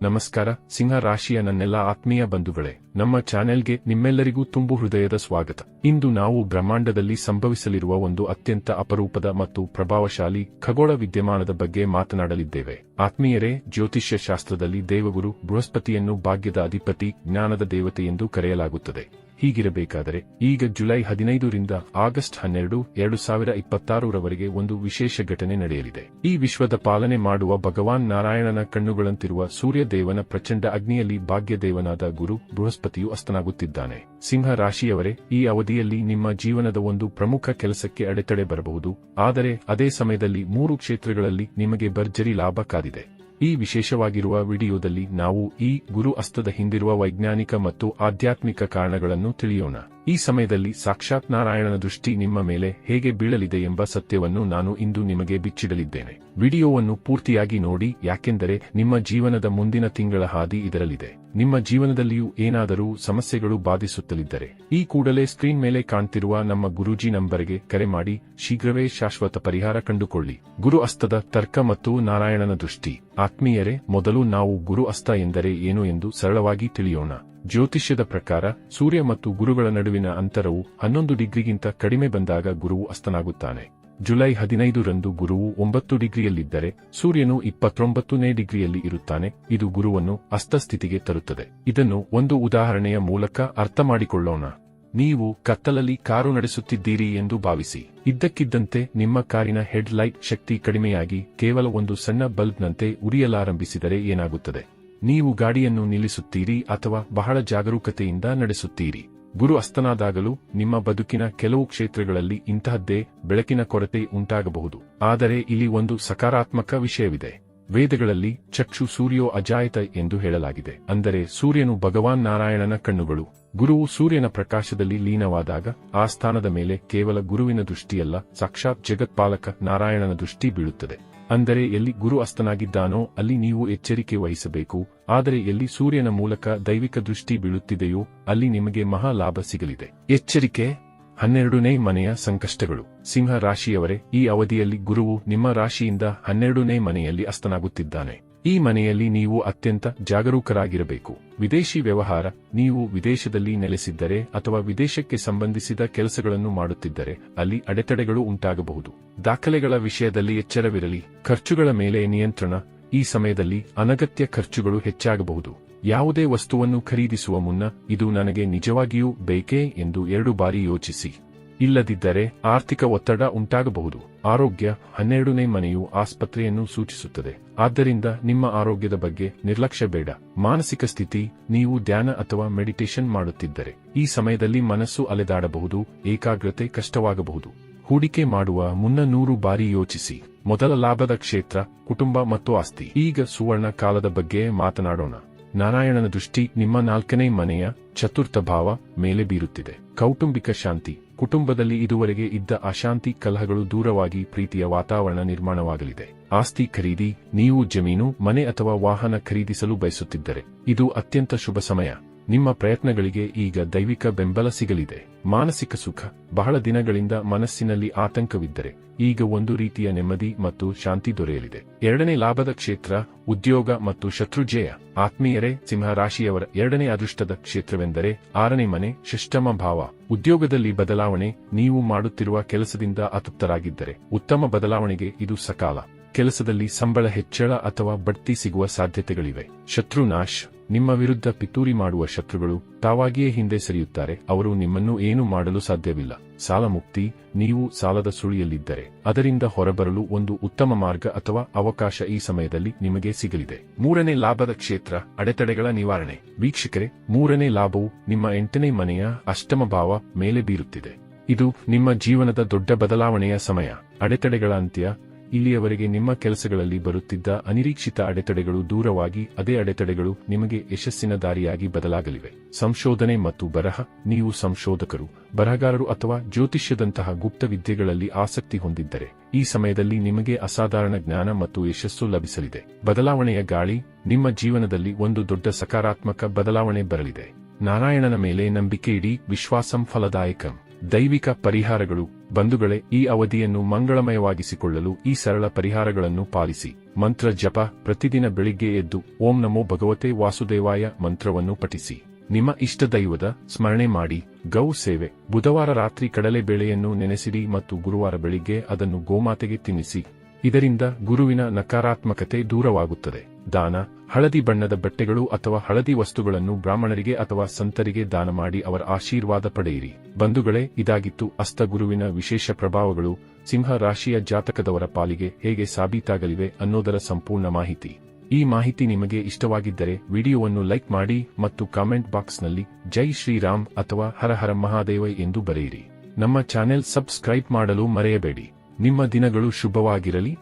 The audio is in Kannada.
ನಮಸ್ಕಾರ ಸಿಂಹ ರಾಶಿಯ ನನ್ನೆಲ್ಲ ಆತ್ಮೀಯ ಬಂಧುಗಳೇ, ನಮ್ಮ ಚಾನೆಲ್ಗೆ ನಿಮ್ಮೆಲ್ಲರಿಗೂ ತುಂಬು ಹೃದಯದ ಸ್ವಾಗತ. ಇಂದು ನಾವು ಬ್ರಹ್ಮಾಂಡದಲ್ಲಿ ಸಂಭವಿಸಲಿರುವ ಒಂದು ಅತ್ಯಂತ ಅಪರೂಪದ ಮತ್ತು ಪ್ರಭಾವಶಾಲಿ ಖಗೋಳ ವಿದ್ಯಮಾನದ ಬಗ್ಗೆ ಮಾತನಾಡಲಿದ್ದೇವೆ. ಆತ್ಮೀಯರೇ, ಜ್ಯೋತಿಷ್ಯ ಶಾಸ್ತ್ರದಲ್ಲಿ ದೇವಗುರು ಬೃಹಸ್ಪತಿಯನ್ನು ಭಾಗ್ಯದ ಅಧಿಪತಿ, ಜ್ಞಾನದ ದೇವತೆ ಎಂದು ಕರೆಯಲಾಗುತ್ತದೆ. ಹೀಗಿರಬೇಕಾದರೆ ಈಗ ಜುಲೈ 15 ರಿಂದ ಆಗಸ್ಟ್ 12, 2026 ರವರೆಗೆ ಒಂದು ವಿಶೇಷ ಘಟನೆ ನಡೆಯಲಿದೆ. ಈ ವಿಶ್ವದ ಪಾಲನೆ ಮಾಡುವ ಭಗವಾನ್ ನಾರಾಯಣನ ಕಣ್ಣುಗಳಂತಿರುವ ಸೂರ್ಯ ದೇವನ ಪ್ರಚಂಡ ಅಗ್ನಿಯಲ್ಲಿ ಭಾಗ್ಯದೇವನಾದ ಗುರು ಬೃಹಸ್ಪತಿಯು ಅಸ್ತನಾಗುತ್ತಿದ್ದಾನೆ. ಸಿಂಹ ರಾಶಿಯವರೇ, ಈ ಅವಧಿಯಲ್ಲಿ ನಿಮ್ಮ ಜೀವನದ ಒಂದು ಪ್ರಮುಖ ಕೆಲಸಕ್ಕೆ ಅಡೆತಡೆ ಬರಬಹುದು. ಆದರೆ ಅದೇ ಸಮಯದಲ್ಲಿ 3 ಕ್ಷೇತ್ರಗಳಲ್ಲಿ ನಿಮಗೆ ಭರ್ಜರಿ ಲಾಭ ಕಾದಿದೆ. ಈ ವಿಶೇಷವಾಗಿರುವ ವಿಡಿಯೋದಲ್ಲಿ ನಾವು ಈ ಗುರು ಅಸ್ತದ ಹಿಂದಿರುವ ವೈಜ್ಞಾನಿಕ ಮತ್ತು ಆಧ್ಯಾತ್ಮಿಕ ಕಾರಣಗಳನ್ನು ತಿಳಿಯೋಣ. ಈ ಸಮಯದಲ್ಲಿ ಸಾಕ್ಷಾತ್ ನಾರಾಯಣನ ದೃಷ್ಟಿ ನಿಮ್ಮ ಮೇಲೆ ಹೇಗೆ ಬೀಳಲಿದೆ ಎಂಬ ಸತ್ಯವನ್ನು ನಾನು ಇಂದು ನಿಮಗೆ ಬಿಚ್ಚಿಡಲಿದ್ದೇನೆ. ವಿಡಿಯೋವನ್ನು ಪೂರ್ತಿಯಾಗಿ ನೋಡಿ, ಯಾಕೆಂದರೆ ನಿಮ್ಮ ಜೀವನದ ಮುಂದಿನ ತಿಂಗಳ ಹಾದಿ ಇದರಲ್ಲಿದೆ. ನಿಮ್ಮ ಜೀವನದಲ್ಲಿಯೂ ಏನಾದರೂ ಸಮಸ್ಯೆಗಳು ಬಾಧಿಸುತ್ತಲಿದ್ದರೆ ಈ ಕೂಡಲೇ ಸ್ಕ್ರೀನ್ ಮೇಲೆ ಕಾಣ್ತಿರುವ ನಮ್ಮ ಗುರೂಜಿ ನಂಬರ್ಗೆ ಕರೆ ಮಾಡಿ ಶೀಘ್ರವೇ ಶಾಶ್ವತ ಪರಿಹಾರ ಕಂಡುಕೊಳ್ಳಿ. ಗುರು ಅಸ್ತದ ತರ್ಕ ಮತ್ತು ನಾರಾಯಣನ ದೃಷ್ಟಿ. ಆತ್ಮೀಯರೇ, ಮೊದಲು ನಾವು ಗುರು ಅಸ್ತ ಎಂದರೆ ಏನು ಎಂದು ಸರಳವಾಗಿ ತಿಳಿಯೋಣ. ಜ್ಯೋತಿಷ್ಯದ ಪ್ರಕಾರ ಸೂರ್ಯ ಮತ್ತು ಗುರುಗಳ ನಡುವಿನ ಅಂತರವು 11 ಡಿಗ್ರಿಗಿಂತ ಕಡಿಮೆ ಬಂದಾಗ ಗುರುವು ಅಸ್ತನಾಗುತ್ತಾನೆ. ಜುಲೈ 15 ರಂದು ಗುರುವು 9 ಡಿಗ್ರಿಯಲ್ಲಿದ್ದರೆ ಸೂರ್ಯನು 29ನೇ ಡಿಗ್ರಿಯಲ್ಲಿ ಇರುತ್ತಾನೆ. ಇದು ಗುರುವನ್ನು ಅಸ್ತಸ್ಥಿತಿಗೆ ತರುತ್ತದೆ. ಇದನ್ನು ಒಂದು ಉದಾಹರಣೆಯ ಮೂಲಕ ಅರ್ಥ ಮಾಡಿಕೊಳ್ಳೋಣ. ನೀವು ಕತ್ತಲಲ್ಲಿ ಕಾರು ನಡೆಸುತ್ತಿದ್ದೀರಿ ಎಂದು ಭಾವಿಸಿ. ಇದ್ದಕ್ಕಿದ್ದಂತೆ ನಿಮ್ಮ ಕಾರಿನ ಹೆಡ್ ಲೈಟ್ ಶಕ್ತಿ ಕಡಿಮೆಯಾಗಿ ಕೇವಲ ಒಂದು ಸಣ್ಣ ಬಲ್ಬ್ನಂತೆ ಉರಿಯಲಾರಂಭಿಸಿದರೆ ಏನಾಗುತ್ತದೆ? ನೀವು ಗಾಡಿಯನ್ನು ನಿಲ್ಲಿಸುತ್ತೀರಿ ಅಥವಾ ಬಹಳ ಜಾಗರೂಕತೆಯಿಂದ ನಡೆಸುತ್ತೀರಿ. ಗುರು ಅಸ್ತನಾದಾಗಲೂ ನಿಮ್ಮ ಬದುಕಿನ ಕೆಲವು ಕ್ಷೇತ್ರಗಳಲ್ಲಿ ಇಂತಹದ್ದೇ ಬೆಳಕಿನ ಕೊರತೆ ಉಂಟಾಗಬಹುದು. ಆದರೆ ಇಲ್ಲಿ ಒಂದು ಸಕಾರಾತ್ಮಕ ವಿಷಯವಿದೆ. ವೇದಗಳಲ್ಲಿ ಚಕ್ಷು ಸೂರ್ಯೋ ಅಜಾಯತ ಎಂದು ಹೇಳಲಾಗಿದೆ. ಅಂದರೆ ಸೂರ್ಯನು ಭಗವಾನ್ ನಾರಾಯಣನ ಕಣ್ಣುಗಳು. ಗುರುವು ಸೂರ್ಯನ ಪ್ರಕಾಶದಲ್ಲಿ ಲೀನವಾದಾಗ ಆ ಸ್ಥಾನದ ಮೇಲೆ ಕೇವಲ ಗುರುವಿನ ದೃಷ್ಟಿಯಲ್ಲ, ಸಾಕ್ಷಾತ್ ಜಗತ್ಪಾಲಕ ನಾರಾಯಣನ ದೃಷ್ಟಿ ಬೀಳುತ್ತದೆ. ಅಂದರೆ ಎಲ್ಲಿ ಗುರು ಅಸ್ತನಾಗಿದ್ದಾನೋ ಅಲ್ಲಿ ನೀವು ಎಚ್ಚರಿಕೆ ವಹಿಸಬೇಕು. ಆದರೆ ಎಲ್ಲಿ ಸೂರ್ಯನ ಮೂಲಕ ದೈವಿಕ ದೃಷ್ಟಿ ಬೀಳುತ್ತಿದೆಯೋ ಅಲ್ಲಿ ನಿಮಗೆ ಮಹಾ ಲಾಭ ಸಿಗಲಿದೆ. ಎಚ್ಚರಿಕೆ: 12ನೇ ಮನೆಯ ಸಂಕಷ್ಟಗಳು. ಸಿಂಹ ರಾಶಿಯವರೇ, ಈ ಅವಧಿಯಲ್ಲಿ ಗುರುವು ನಿಮ್ಮ ರಾಶಿಯಿಂದ 12ನೇ ಮನೆಯಲ್ಲಿ ಅಸ್ತನಾಗುತ್ತಿದ್ದಾನೆ. ಈ ಮನೆಯಲ್ಲಿ ನೀವು ಅತ್ಯಂತ ಜಾಗರೂಕರಾಗಿರಬೇಕು. ವಿದೇಶಿ ವ್ಯವಹಾರ: ನೀವು ವಿದೇಶದಲ್ಲಿ ನೆಲೆಸಿದ್ದರೆ ಅಥವಾ ವಿದೇಶಕ್ಕೆ ಸಂಬಂಧಿಸಿದ ಕೆಲಸಗಳನ್ನು ಮಾಡುತ್ತಿದ್ದರೆ ಅಲ್ಲಿ ಅಡೆತಡೆಗಳು ಉಂಟಾಗಬಹುದು. ದಾಖಲೆಗಳ ವಿಷಯದಲ್ಲಿ ಎಚ್ಚರವಿರಲಿ. ಖರ್ಚುಗಳ ಮೇಲೆ ನಿಯಂತ್ರಣ: ಈ ಸಮಯದಲ್ಲಿ ಅನಗತ್ಯ ಖರ್ಚುಗಳು ಹೆಚ್ಚಾಗಬಹುದು. ಯಾವುದೇ ವಸ್ತುವನ್ನು ಖರೀದಿಸುವ ಮುನ್ನ ಇದು ನನಗೆ ನಿಜವಾಗಿಯೂ ಬೇಕೇ ಎಂದು 2 ಬಾರಿ ಯೋಚಿಸಿ. ಇಲ್ಲದಿದ್ದರೆ ಆರ್ಥಿಕ ಒತ್ತಡ ಉಂಟಾಗಬಹುದು. ಆರೋಗ್ಯ: 12ನೇ ಮನೆಯು ಆಸ್ಪತ್ರೆಯನ್ನು ಸೂಚಿಸುತ್ತದೆ. ಆದ್ದರಿಂದ ನಿಮ್ಮ ಆರೋಗ್ಯದ ಬಗ್ಗೆ ನಿರ್ಲಕ್ಷ್ಯ ಬೇಡ. ಮಾನಸಿಕ ಸ್ಥಿತಿ: ನೀವು ಧ್ಯಾನ ಅಥವಾ ಮೆಡಿಟೇಷನ್ ಮಾಡುತ್ತಿದ್ದರೆ ಈ ಸಮಯದಲ್ಲಿ ಮನಸ್ಸು ಅಲೆದಾಡಬಹುದು, ಏಕಾಗ್ರತೆ ಕಷ್ಟವಾಗಬಹುದು. ಹೂಡಿಕೆ ಮಾಡುವ ಮುನ್ನ 100 ಬಾರಿ ಯೋಚಿಸಿ. ಮೊದಲ ಲಾಭದ ಕ್ಷೇತ್ರ: ಕುಟುಂಬ ಮತ್ತು ಆಸ್ತಿ. ಈಗ ಸುವರ್ಣ ಕಾಲದ ಬಗ್ಗೆ ಮಾತನಾಡೋಣ. ನಾರಾಯಣನ ದೃಷ್ಟಿ ನಿಮ್ಮ 4ನೇ ಮನೆಯ ಚತುರ್ಥ ಭಾವ ಮೇಲೆ ಬೀರುತ್ತಿದೆ. ಕೌಟುಂಬಿಕ ಶಾಂತಿ: ಕುಟುಂಬದಲ್ಲಿ ಇದುವರೆಗೆ ಇದ್ದ ಅಶಾಂತಿ, ಕಲಹಗಳು ದೂರವಾಗಿ ಪ್ರೀತಿಯ ವಾತಾವರಣ ನಿರ್ಮಾಣವಾಗಲಿದೆ. ಆಸ್ತಿ ಖರೀದಿ: ನೀವು ಜಮೀನು, ಮನೆ ಅಥವಾ ವಾಹನ ಖರೀದಿಸಲು ಬಯಸುತ್ತಿದ್ದರೆ ಇದು ಅತ್ಯಂತ ಶುಭ ಸಮಯ. ನಿಮ್ಮ ಪ್ರಯತ್ನಗಳಿಗೆ ಈಗ ದೈವಿಕ ಬೆಂಬಲ ಸಿಗಲಿದೆ. ಮಾನಸಿಕ ಸುಖ: ಬಹಳ ದಿನಗಳಿಂದ ಮನಸ್ಸಿನಲ್ಲಿ ಆತಂಕವಿದ್ದರೆ ಈಗ ಒಂದು ರೀತಿಯ ನೆಮ್ಮದಿ ಮತ್ತು ಶಾಂತಿ ದೊರೆಯಲಿದೆ. 2ನೇ ಲಾಭದ ಕ್ಷೇತ್ರ: ಉದ್ಯೋಗ ಮತ್ತು ಶತ್ರುಜಯ. ಆತ್ಮೀಯರೇ, ಸಿಂಹ ರಾಶಿಯವರ 2ನೇ ಅದೃಷ್ಟದ ಕ್ಷೇತ್ರವೆಂದರೆ 6ನೇ ಮನೆ, ಷಷ್ಠಮ ಭಾವ. ಉದ್ಯೋಗದಲ್ಲಿ ಬದಲಾವಣೆ: ನೀವು ಮಾಡುತ್ತಿರುವ ಕೆಲಸದಿಂದ ಅತೃಪ್ತರಾಗಿದ್ದರೆ ಉತ್ತಮ ಬದಲಾವಣೆಗೆ ಇದು ಸಕಾಲ. ಕೆಲಸದಲ್ಲಿ ಸಂಬಳ ಹೆಚ್ಚಳ ಅಥವಾ ಬಡ್ತಿ ಸಿಗುವ ಸಾಧ್ಯತೆಗಳಿವೆ. ಶತ್ರುನಾಶ್: ನಿಮ್ಮ ವಿರುದ್ಧ ಪಿತೂರಿ ಮಾಡುವ ಶತ್ರುಗಳು ತಾವಾಗಿಯೇ ಹಿಂದೆ ಸರಿಯುತ್ತಾರೆ. ಅವರು ನಿಮ್ಮನ್ನು ಏನೂ ಮಾಡಲು ಸಾಧ್ಯವಿಲ್ಲ. ಸಾಲ ಮುಕ್ತಿ: ನೀವು ಸಾಲದ ಸುಳಿಯಲ್ಲಿದ್ದರೆ ಅದರಿಂದ ಹೊರಬರಲು ಒಂದು ಉತ್ತಮ ಮಾರ್ಗ ಅಥವಾ ಅವಕಾಶ ಈ ಸಮಯದಲ್ಲಿ ನಿಮಗೆ ಸಿಗಲಿದೆ. 3ನೇ ಲಾಭದ ಕ್ಷೇತ್ರ: ಅಡೆತಡೆಗಳ ನಿವಾರಣೆ. ವೀಕ್ಷಕರೇ, 3ನೇ ಲಾಭವು ನಿಮ್ಮ 8ನೇ ಮನೆಯ ಅಷ್ಟಮ ಭಾವ ಮೇಲೆ ಬೀರುತ್ತಿದೆ. ಇದು ನಿಮ್ಮ ಜೀವನದ ದೊಡ್ಡ ಬದಲಾವಣೆಯ ಸಮಯ. ಅಡೆತಡೆಗಳ ಅಂತ್ಯ: ಇಲ್ಲಿಯವರೆಗೆ ನಿಮ್ಮ ಕೆಲಸಗಳಲ್ಲಿ ಬರುತ್ತಿದ್ದ ಅನಿರೀಕ್ಷಿತ ಅಡೆತಡೆಗಳು ದೂರವಾಗಿ ಅದೇ ಅಡೆತಡೆಗಳು ನಿಮಗೆ ಯಶಸ್ಸಿನ ದಾರಿಯಾಗಿ ಬದಲಾಗಲಿವೆ. ಸಂಶೋಧನೆ ಮತ್ತು ಬರಹ: ನೀವು ಸಂಶೋಧಕರು, ಬರಹಗಾರರು ಅಥವಾ ಜ್ಯೋತಿಷ್ಯದಂತಹ ಗುಪ್ತ ವಿದ್ಯೆಗಳಲ್ಲಿ ಆಸಕ್ತಿ ಹೊಂದಿದ್ದರೆ ಈ ಸಮಯದಲ್ಲಿ ನಿಮಗೆ ಅಸಾಧಾರಣ ಜ್ಞಾನ ಮತ್ತು ಯಶಸ್ಸು ಲಭಿಸಲಿದೆ. ಬದಲಾವಣೆಯ ಗಾಳಿ: ನಿಮ್ಮ ಜೀವನದಲ್ಲಿ ಒಂದು ದೊಡ್ಡ ಸಕಾರಾತ್ಮಕ ಬದಲಾವಣೆ ಬರಲಿದೆ. ನಾರಾಯಣನ ಮೇಲೆ ನಂಬಿಕೆ ಇಡಿ. ವಿಶ್ವಾಸಂ ಫಲದಾಯಕಂ. ದೈವಿಕ ಪರಿಹಾರಗಳು. ಬಂಧುಗಳೇ, ಈ ಅವಧಿಯನ್ನು ಮಂಗಳಮಯವಾಗಿಸಿಕೊಳ್ಳಲು ಈ ಸರಳ ಪರಿಹಾರಗಳನ್ನು ಪಾಲಿಸಿ. ಮಂತ್ರ ಜಪ. ಪ್ರತಿದಿನ ಬೆಳಿಗ್ಗೆ ಎದ್ದು ಓಂ ನಮೋ ಭಗವತೆ ವಾಸುದೇವಾಯ ಮಂತ್ರವನ್ನು ಪಠಿಸಿ. ನಿಮ್ಮ ಇಷ್ಟ ದೈವದ ಸ್ಮರಣೆ ಮಾಡಿ. ಗೌ ಸೇವೆ. ಬುಧವಾರ ರಾತ್ರಿ ಕಡಲೆಬೇಳೆಯನ್ನು ನೆನೆಸಿಡಿ ಮತ್ತು ಗುರುವಾರ ಬೆಳಿಗ್ಗೆ ಅದನ್ನು ಗೋಮಾತೆಗೆ ತಿನ್ನಿಸಿ. ಇದರಿಂದ ಗುರುವಿನ ನಕಾರಾತ್ಮಕತೆ ದೂರವಾಗುತ್ತದೆ. ದಾನ. ಹಳದಿ ಬಣ್ಣದ ಬಟ್ಟೆಗಳು ಅಥವಾ ಹಳದಿ ವಸ್ತುಗಳನ್ನು ಬ್ರಾಹ್ಮಣರಿಗೆ ಅಥವಾ ಸಂತರಿಗೆ ದಾನ ಮಾಡಿ ಅವರ ಆಶೀರ್ವಾದ ಪಡೆಯಿರಿ. ಬಂಧುಗಳೇ, ಇದಾಗಿತ್ತು ಅಸ್ತ ಗುರುವಿನ ವಿಶೇಷ ಪ್ರಭಾವಗಳು ಸಿಂಹ ರಾಶಿಯ ಜಾತಕದವರ ಪಾಲಿಗೆ ಹೇಗೆ ಸಾಬೀತಾಗಲಿವೆ ಅನ್ನೋದರ ಸಂಪೂರ್ಣ ಮಾಹಿತಿ. ಈ ಮಾಹಿತಿ ನಿಮಗೆ ಇಷ್ಟವಾಗಿದ್ದರೆ ವಿಡಿಯೋವನ್ನು ಲೈಕ್ ಮಾಡಿ ಮತ್ತು ಕಾಮೆಂಟ್ ಬಾಕ್ಸ್ನಲ್ಲಿ ಜೈ ಶ್ರೀರಾಮ್ ಅಥವಾ ಹರ ಹರ ಮಹಾದೇವ ಎಂದು ಬರೆಯಿರಿ. ನಮ್ಮ ಚಾನೆಲ್ ಸಬ್ಸ್ಕ್ರೈಬ್ ಮಾಡಲು ಮರೆಯಬೇಡಿ. ನಿಮ್ಮ ದಿನಗಳು ಶುಭವಾಗಿರಲಿ.